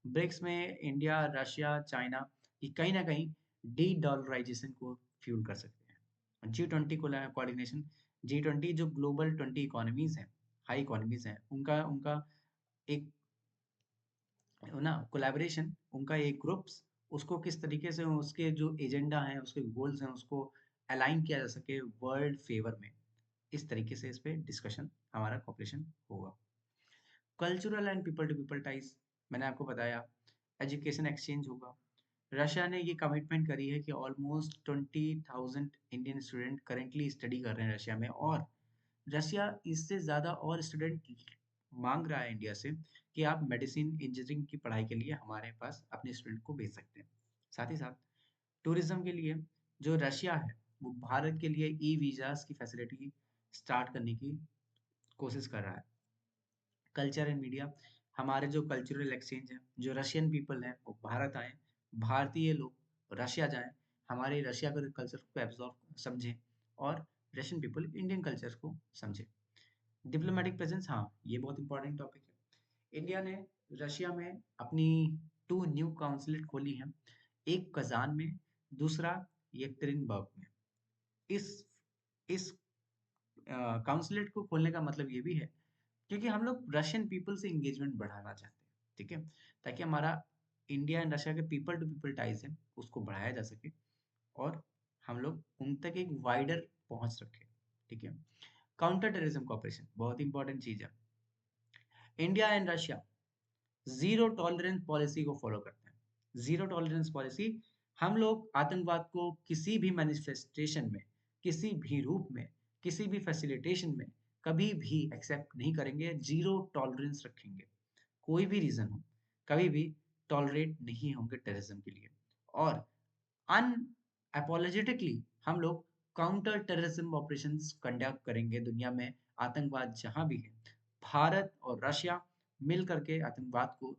ब्रिक्स में इंडिया, रशिया, चाइना, ये कहीं ना कहीं डी डॉलराइजेशन को फ्यूल कर सकते हैं। G20 कोऑर्डिनेशन, G20 जो ग्लोबल 20 इकोनॉमीज हैं, हाई इकोनॉमीज हैं, उनका उनका एक ना कोलैबोरेशन, उनका एक ग्रुप्स, उसको किस तरीके से उसके जो एजेंडा है, उसके गोल्स हैं, उसको अलाइन किया जा सके वर्ल्ड फेवर में, इस तरीके से इस पे डिस्कशन हमारा कॉपरेशन होगा। Cultural and people to people ties, मैंने आपको बताया। एजुकेशन एक्सचेंज होगा। रशिया ने ये कमिटमेंट करी है कि almost 20,000 Indian student currently study कर रहे हैं रशिया में, और रशिया इससे ज़्यादा और स्टूडेंट मांग रहा है इंडिया से कि आप मेडिसिन इंजीनियरिंग की पढ़ाई के लिए हमारे पास अपने स्टूडेंट को भेज सकते हैं। साथ ही साथ टूरिज्म के लिए जो रशिया है, वो भारत के लिए ई वीज़ास की फैसिलिटी स्टार्ट करने की कोशिश कर रहा है। कल्चर एंड मीडिया, हमारे जो कल्चरल एक्सचेंज है, जो रशियन पीपल हैं वो भारत आएँ, भारतीय लोग रशिया जाएँ, हमारे रशिया के कल्चर को एब्ज़ॉर्ब समझें, और रशियन पीपल इंडियन कल्चर को समझें। डिप्लोमेटिक प्रेजेंस, हाँ, ये बहुत इंपॉर्टेंट टॉपिक है। इंडिया ने रशिया में अपनी 2 न्यू काउंसलेट खोली हैं, एक कज़ान में, दूसरा येक्टेरिनबर्ग में। इस इस काउंसलेट को खोलने का मतलब ये भी है क्योंकि हम लोग रशियन पीपल से एंगेजमेंट बढ़ाना चाहते हैं, ठीक है, ताकि हमारा इंडिया एंड रशिया के पीपल टू पीपल टाइज है उसको बढ़ाया जा सके, और हम लोग उन तक एक वाइडर पहुंच रखें, ठीक है। काउंटर टेररिज्म कॉपरेशन बहुत इंपॉर्टेंट चीज है। India and Russia zero tolerance policy को फॉलो करते हैं। जीरो टॉलरेंस पॉलिसी, हम लोग आतंकवाद को किसी भी मैनिफेस्टेशन में, किसी भी रूप में, किसी भी फैसिलिटेशन में कभी भी एक्सेप्ट नहीं करेंगे, जीरो टॉलरेंस रखेंगे। कोई भी रीजन हो, कभी भी टॉलरेट नहीं होंगे टेररिज्म के लिए। और अनअपोलोजेटिकली हम लोग काउंटर टेररिज्म ऑपरेशंस कंडक्ट करेंगे दुनिया में, आतंकवाद जहां भी है। भारत और रशिया मिल करके आतंकवाद को,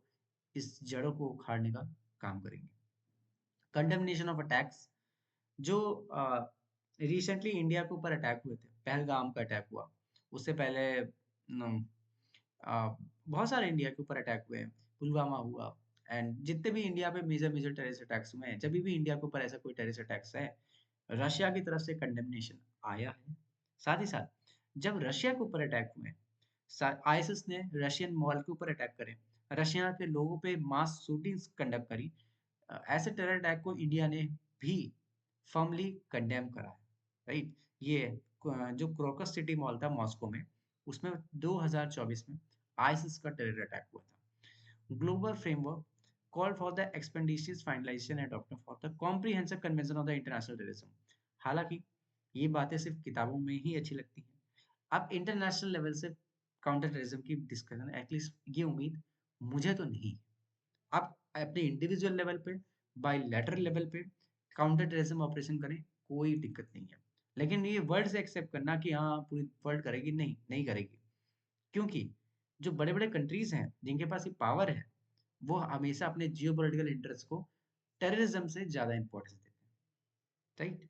इस जड़ों को उखाड़ने का काम करेंगे। कंडेमनेशन ऑफ अटैक्स, जो रिसेंटली इंडिया के ऊपर अटैक हुए थे, पहलगाम का अटैक हुआ, उससे पहले बहुत सारे इंडिया के ऊपर अटैक हुए हैं, पुलवामा हुआ, एंड जितने भी इंडिया पे मेजर मेजर टेररिस्ट अटैक्स हुए हैं, जब भी इंडिया के ऊपर ऐसा कोई टेररिस्ट अटैक्स है, रशिया की तरफ से कंडेमनेशन आया है। साथ ही साथ जब रशिया के ऊपर अटैक हुए, आईएसएस ने रशियन मॉल के ऊपर अटैक करे, रशिया के लोगों पे मास शूटिंग्स कंडक्ट करी, ऐसे टेरर अटैक को इंडिया ने भी फर्मली कंडेम करा है, राइट। ये जो क्रोकस सिटी मॉल था मॉस्को में, उसमें 2024 में आईसिस का टेरर अटैक हुआ था। Global framework call for the expenditures finalisation and adoption for the comprehensive convention of the international terrorism. हालांकि ये बातें सिर्फ किताबों में ही अच्छी लगती हैं, अब इंटरनेशनल लेवल से काउंटर टेररिज्म की डिस्कशन, एटलीस्ट ये उम्मीद मुझे तो नहीं। आप अपने इंडिविजुअल लेवल पे, बायलैटरल लेवल पे काउंटर टेररिज्म ऑपरेशन करें, कोई दिक्कत नहीं है। लेकिन ये वर्ड से एक्सेप्ट करना कि हाँ पूरी वर्ल्ड करेगी, नहीं, नहीं करेगी। क्योंकि जो बड़े बड़े कंट्रीज हैं जिनके पास ये पावर है, वो हमेशा अपने जियो पोलिटिकल इंटरेस्ट को टेररिज्म से ज्यादा इंपॉर्टेंस देते हैं, right.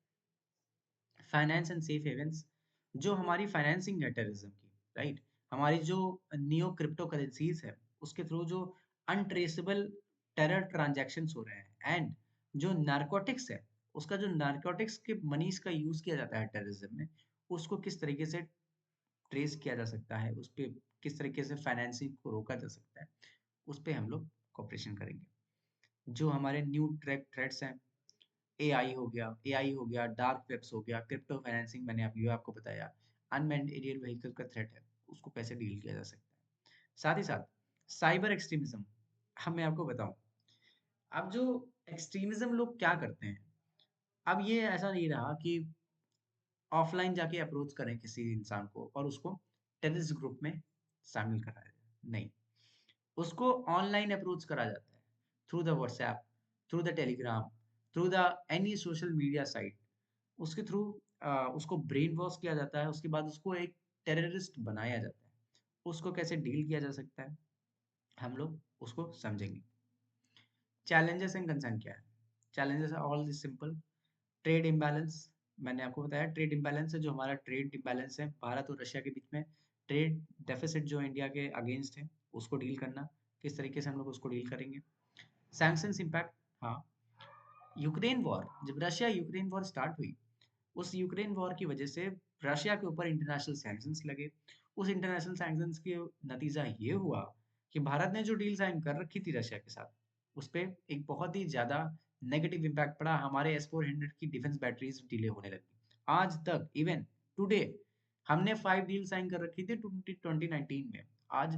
Finance and safe havens, जो हमारी फाइनेंसिंग है टेररिज्म की, राइट, हमारी जो नियो क्रिप्टो करेंसीज है, उसके थ्रू जो अनट्रेसेबल टेरर ट्रांजैक्शंस हो रहे हैं, एंड जो नारकोटिक्स है, उसका जो नारकोटिक्स के मनीज का यूज किया जाता है टेररिज्म में, उसको किस तरीके से ट्रेस किया जा सकता है, उस पे किस तरीके से फाइनेंसिंग को रोका जा सकता है, उस पे हम लोग कॉपरेशन करेंगे। जो हमारे न्यू थ्रेट्स हैं, एआई हो गया, डार्क वेब्स हो गया, क्रिप्टो फाइनेंसिंग, मैंने अभी आपको बताया, अनमैन्ड एरियल व्हीकल का थ्रेट है, उसको कैसे डील किया जा सकता है। साथ ही साथ साइबर एक्सट्रीमिज्म, हम मैं आपको बताऊं, अब जो एक्सट्रीमिज्म लोग क्या करते हैं, अब ये ऐसा नहीं रहा कि ऑफलाइन जाके अप्रोच करें किसी इंसान को और उसको टेररिस्ट ग्रुप में शामिल कराया जाए, नहीं, उसको ऑनलाइन अप्रोच करा जाता है, through the WhatsApp, through the Telegram, through the any social media site, उसके थ्रू उसको ब्रेन वॉश किया जाता है, उसके बाद उसको एक टेररिस्ट बनाया जाता है। उसको कैसे डील किया जा सकता है, हम लोग उसको समझेंगे। चैलेंजेस एंड कंसर्न क्या है? Challenges are all this simple. Trade imbalance, मैंने आपको बताया ट्रेड इम्बैलेंस है, जो हमारा ट्रेड इम्बैलेंस है भारत और रशिया के बीच में, ट्रेड डेफिसिट जो इंडिया के अगेंस्ट है, उसको डील करना, किस तरीके से हम लोग उसको डील करेंगे। सैंक्शंस इम्पैक्ट, हाँ, यूक्रेन वॉर, जब रशिया यूक्रेन वॉर स्टार्ट हुई, उस यूक्रेन वॉर की वजह से रशिया के ऊपर इंटरनेशनल सैंक्शंस लगे। उस इंटरनेशनल सैंक्शंस के नतीजा ये हुआ कि भारत ने जो डील साइन कर रखी थी रशिया के साथ, उस पे एक बहुत ही ज़्यादा नेगेटिव इम्पैक्ट पड़ा। हमारे S-400 की डिफेंस बैटरीज डिले होने लगी। आज तक, इवन टुडे, हमने 5 डील साइन कर रखी थी 2019 में। आज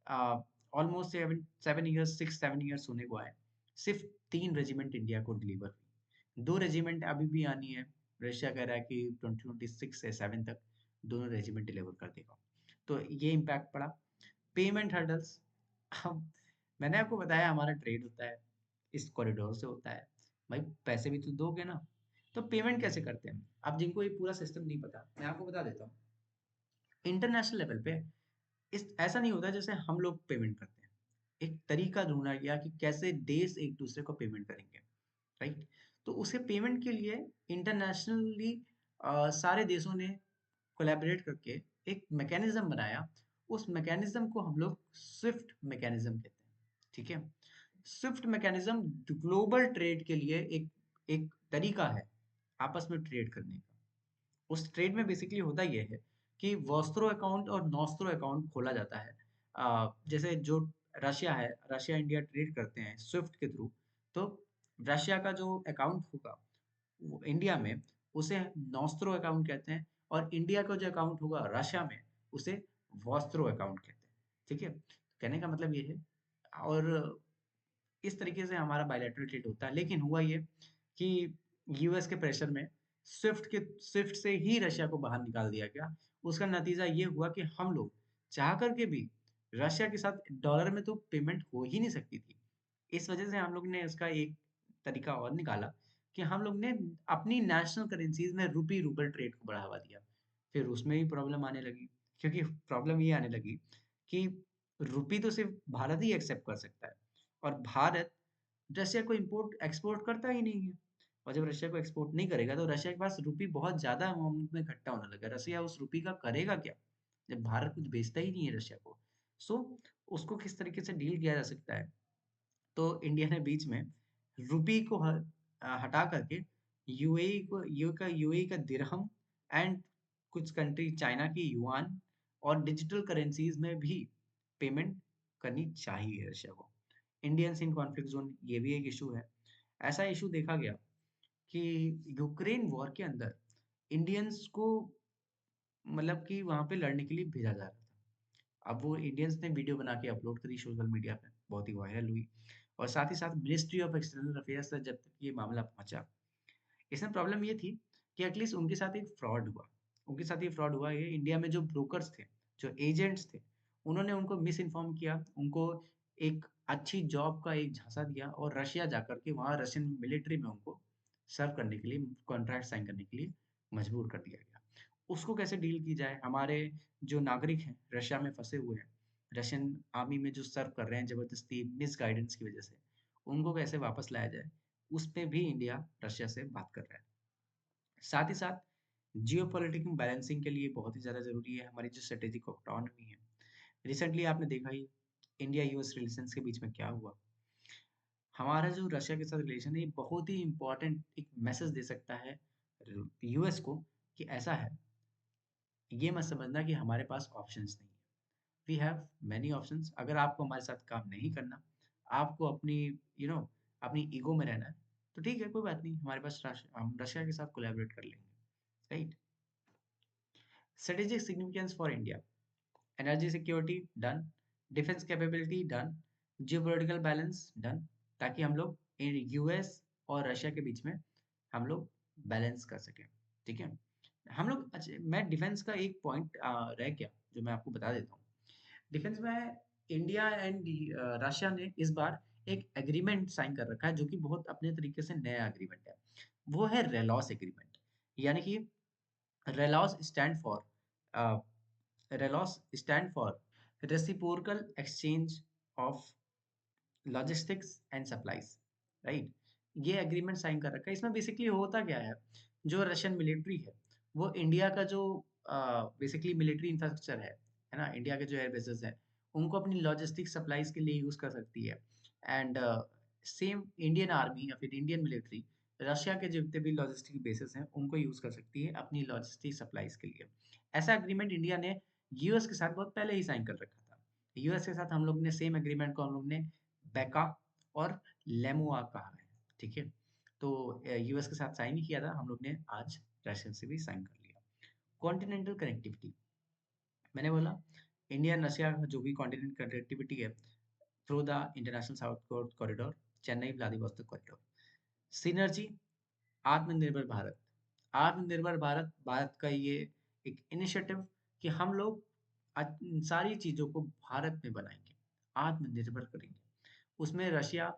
ऑलमोस्ट 7 ईयर्स, 6-7 ईयर्स होने को आए, सिर्फ 3 रेजिमेंट इंडिया को डिलीवर हुई। 2 रेजिमेंट अभी भी आनी है, रशिया कह रहा है कि 2026 से 7 तक दोनों रेजिमेंट डिलीवर कर देगा। तो ये इम्पैक्ट पड़ा। पेमेंट हर्डल्स, अब मैंने आपको बताया हमारा ट्रेड होता है, इस कॉरिडोर से होता है, भाई पैसे भी तो दोगे ना। तो पेमेंट कैसे करते हैं, अब जिनको ये पूरा सिस्टम नहीं पता, मैं आपको बता देता हूँ। इंटरनेशनल लेवल पे इस ऐसा नहीं होता जैसे हम लोग पेमेंट करते हैं, एक तरीका ढूंढा गया कि कैसे देश एक दूसरे को पेमेंट करेंगे, राइट। तो उसे पेमेंट के लिए इंटरनेशनली सारे देशों ने कोलैबोरेट करके एक मैकेनिज्म बनाया। उस मैकेनिज्म को हम लोग स्विफ्ट मैकेनिज्म कहते हैं, ठीक है। स्विफ्ट मैकेनिज्म ग्लोबल ट्रेड के लिए एक एक तरीका है आपस में ट्रेड करने का। उस ट्रेड में बेसिकली होता ये है कि वॉस्त्रो अकाउंट और नॉस्त्रो अकाउंट खोला जाता है। जैसे जो रशिया है, रशिया इंडिया ट्रेड करते हैं स्विफ्ट के थ्रू, तो रशिया का जो अकाउंट होगा वो इंडिया में, उसे नॉस्त्रो अकाउंट कहते हैं, और इंडिया का जो अकाउंट होगा रशिया में, उसे वॉस्त्रो अकाउंट कहते हैं, ठीक है। कहने का मतलब ये है, और इस तरीके से हमारा बायलैटरल ट्रेड होता है। लेकिन हुआ ये कि यूएस के प्रेशर में स्विफ्ट से ही रशिया को बाहर निकाल दिया गया। उसका नतीजा ये हुआ कि हम लोग चाह करके भी रशिया के साथ डॉलर में तो पेमेंट हो ही नहीं सकती थी। इस वजह से हम लोग ने इसका एक तरीका और निकाला कि हम लोग ने अपनी नेशनल करेंसीज में रूपी रूबल ट्रेड को बढ़ावा दिया। फिर उसमें भी प्रॉब्लम आने लगी, क्योंकि प्रॉब्लम ये आने लगी कि रुपी तो सिर्फ भारत ही एक्सेप्ट कर सकता है, और भारत रशिया को इम्पोर्ट एक्सपोर्ट करता ही नहीं है। और जब रशिया को एक्सपोर्ट नहीं करेगा तो रशिया के पास रुपी बहुत ज्यादा अमाउंट में इकट्ठा होने लगा। रशिया उस रुपी का करेगा क्या जब भारत कुछ बेचता ही नहीं है रशिया को। सो उसको किस तरीके से डील किया जा सकता है, तो इंडिया ने बीच में रुपी को हटा करके यूएई का दिरहम, एंड कुछ कंट्री चाइना की युआन और डिजिटल करेंसीज में भी पेमेंट करनी चाहिए रशिया को। इंडियंस इन कॉन्फ्लिक्ट जोन, ये भी एक इशू है। ऐसा इशू देखा गया कि यूक्रेन वॉर के अंदर इंडियंस को, मतलब कि वहां पे लड़ने के लिए भेजा जा रहा था। अब वो इंडियंस ने वीडियो बना के अपलोड करी सोशल मीडिया पे, बहुत ही वायरल हुई। और साथ ही साथ मिनिस्ट्री ऑफ एक्सटर्नल अफेयर्स तक जब तक ये मामला पहुंचा, इसमें प्रॉब्लम ये थी कि एटलीस्ट उनके साथ एक फ्रॉड हुआ। उनके साथ ये फ्रॉड हुआ, ये इंडिया में जो ब्रोकर्स थे, जो एजेंट्स थे, उन्होंने उनको मिस इन्फॉर्म किया, उनको एक अच्छी जॉब का एक झांसा दिया, और रशिया जाकर के वहाँ रशियन मिलिट्री में उनको सर्व करने के लिए, कॉन्ट्रैक्ट साइन करने के लिए मजबूर कर दिया गया। उसको कैसे डील की जाए, हमारे जो नागरिक हैं रशिया में फंसे हुए हैं, रशियन आर्मी में जो सर्व कर रहे हैं जबरदस्ती मिस गाइडेंस की वजह से, उनको कैसे वापस लाया जाए, उस पे भी इंडिया रशिया से बात कर रहा है। साथ ही साथ जियोपॉलिटिकल बैलेंसिंग के लिए बहुत ही ज़्यादा ज़रूरी है हमारी जो स्ट्रेटेजिक ऑटोनॉमी है। रिसेंटली आपने देखा ही, इंडिया यूएस रिलेशंस के बीच में क्या हुआ। हमारा जो रशिया के साथ रिलेशन है ये बहुत ही इम्पोर्टेंट एक मैसेज दे सकता है यूएस को कि ऐसा है, ये मत समझना कि हमारे पास ऑप्शंस नहीं है। We have many options. अगर आपको हमारे साथ काम नहीं करना, आपको अपनी अपनी ईगो में रहना है, तो ठीक है, कोई बात नहीं, हमारे पास हम रशिया के साथ कोलैबोरेट कर लेंगे, right. Strategic significance for India, energy security done, defence capability done, geopolitical balance done, ताकि हम लोग यूएस और रशिया के बीच में हम लोग बैलेंस कर सकें, ठीक है। हम लोग अच्छा, मैं डिफेंस का एक पॉइंट रह गया जो मैं आपको बता देता हूँ। डिफेंस में इंडिया एंड रशिया ने इस बार एक एग्रीमेंट साइन कर रखा है जो कि बहुत अपने तरीके से नया एग्रीमेंट है। वो है रेलॉस एग्रीमेंट। यानी कि RELOS stand for RELOS stand for reciprocal exchange of logistics and supplies, right. ये एग्रीमेंट साइन कर रखा है। इसमें बेसिकली होता क्या है, जो रशियन मिलिट्री है वो इंडिया का जो बेसिकली मिलिट्री इंफ्रास्ट्रक्चर है ना, इंडिया के जो एयर बेसेस है उनको अपनी लॉजिस्टिक सप्लाईज के लिए यूज कर सकती है। एंड सेम इंडियन आर्मी या फिर इंडियन मिलिट्री रशिया के जितने भी लॉजिस्टिक बेसेस हैं उनको यूज कर सकती है अपनी लॉजिस्टिक सप्लाईज के लिए। ऐसा एग्रीमेंट इंडिया ने यूएस के साथ बहुत पहले ही साइन कर रखा था। यूएस के साथ हम लोग ने सेम एग्रीमेंट को हम लोग ने बेका और लेमुआ कहा है, ठीक है। तो यूएस के साथ साइन ही किया था, हम लोग ने आज रशिया से भी साइन कर लिया। कॉन्टिनेंटल कनेक्टिविटी, मैंने बोला इंडिया एंड रशिया का जो भी कॉन्टिनेंट कनेक्टिविटी है through the international south corridor, Chennai Vladivostok corridor. Synergy, आत्मनिर्भर भारत। आत्मनिर्भर भारत, भारत का ये एक इनिशिएटिव कि हम लोग सारी चीजों को भारत में बनाएंगे, आत्मनिर्भर करेंगे। उसमें रशिया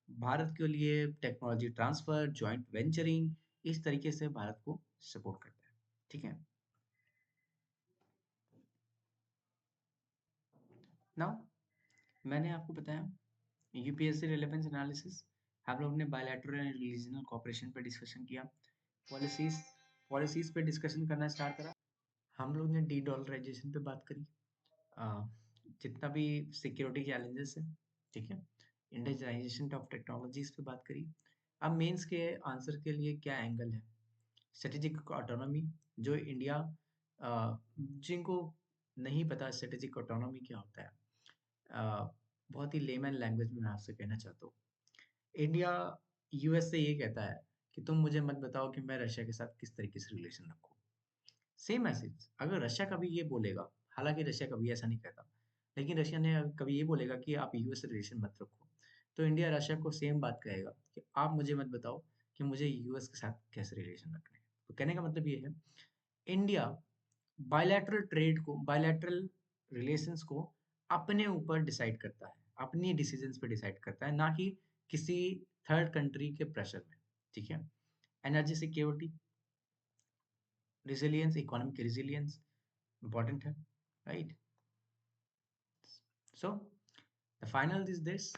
भारत के लिए टेक्नोलॉजी ट्रांसफर, जॉइंट वेंचरिंग, इस तरीके से भारत को सपोर्ट करता है, ठीक है। नाउ मैंने आपको बताया यूपीएससी रिलेवेंस एनालिसिस, हम लोग ने बायलैटरल एंड रीजनल कोऑपरेशन पे डिस्कशन किया। पॉलिसीज पॉलिसीज पे डिस्कशन करना स्टार्ट करा। हम लोग ने डी डॉलराइजेशन पे बात करी। अ, जितना भी सिक्योरिटी चैलेंजेस है, ठीक है, इंडियनाइजेशन ऑफ टेक्नोलॉजीज पे बात करी। अब मेंस के आंसर के लिए क्या एंगल है, स्ट्रेटेजिक ऑटोनॉमी, जो इंडिया जिनको नहीं पता स्ट्रेटेजिक ऑटोनॉमी क्या होता है, बहुत ही लेमन लैंग्वेज में मैं आपसे कहना चाहता हूँ। इंडिया यूएस से ये कहता है कि तुम मुझे मत बताओ कि मैं रशिया के साथ किस तरीके से रिलेशन रखूँ। सेम मैसेज अगर रशिया कभी ये बोलेगा, हालांकि रशिया कभी ऐसा नहीं कहता, लेकिन रशिया ने कभी ये बोलेगा कि आप यूएस से रिलेशन मत रखो, तो इंडिया रशिया को सेम बात कहेगा कि आप मुझे मत बताओ कि मुझे यूएस के साथ कैसे रिलेशन रखने हैं। तो कहने का मतलब ये है, इंडिया बायलैटरल ट्रेड को, बायलैटरल रिलेशंस को अपने ऊपर डिसाइड करता है, अपनी डिसीजंस पे डिसाइड करता है, ना कि किसी थर्ड कंट्री के प्रेशर में, ठीक है। Energy security, resilience, economic resilience important है, right? So the final is this.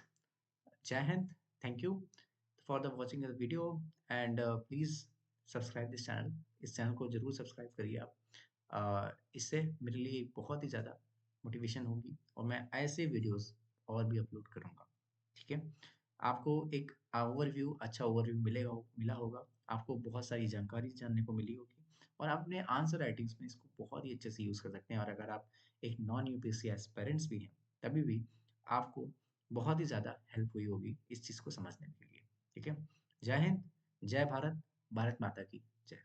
Jai Hind, thank you for the watching the video and please subscribe this channel. इस चैनल को जरूर सब्सक्राइब करिए आप। इससे मेरे लिए बहुत ही ज़्यादा मोटिवेशन होगी और मैं ऐसे वीडियोस और भी अपलोड करूँगा, ठीक है। आपको एक ओवरव्यू, अच्छा ओवरव्यू मिला होगा, आपको बहुत सारी जानकारी जानने को मिली होगी और आप अपने आंसर राइटिंग्स में इसको बहुत ही अच्छे से यूज़ कर सकते हैं। और अगर आप एक नॉन यूपीएससी एस्पिरेंट्स भी हैं, तभी भी आपको बहुत ही ज़्यादा हेल्प हुई होगी इस चीज़ को समझने के लिए, ठीक है। जय हिंद, जय भारत, भारत माता की जय।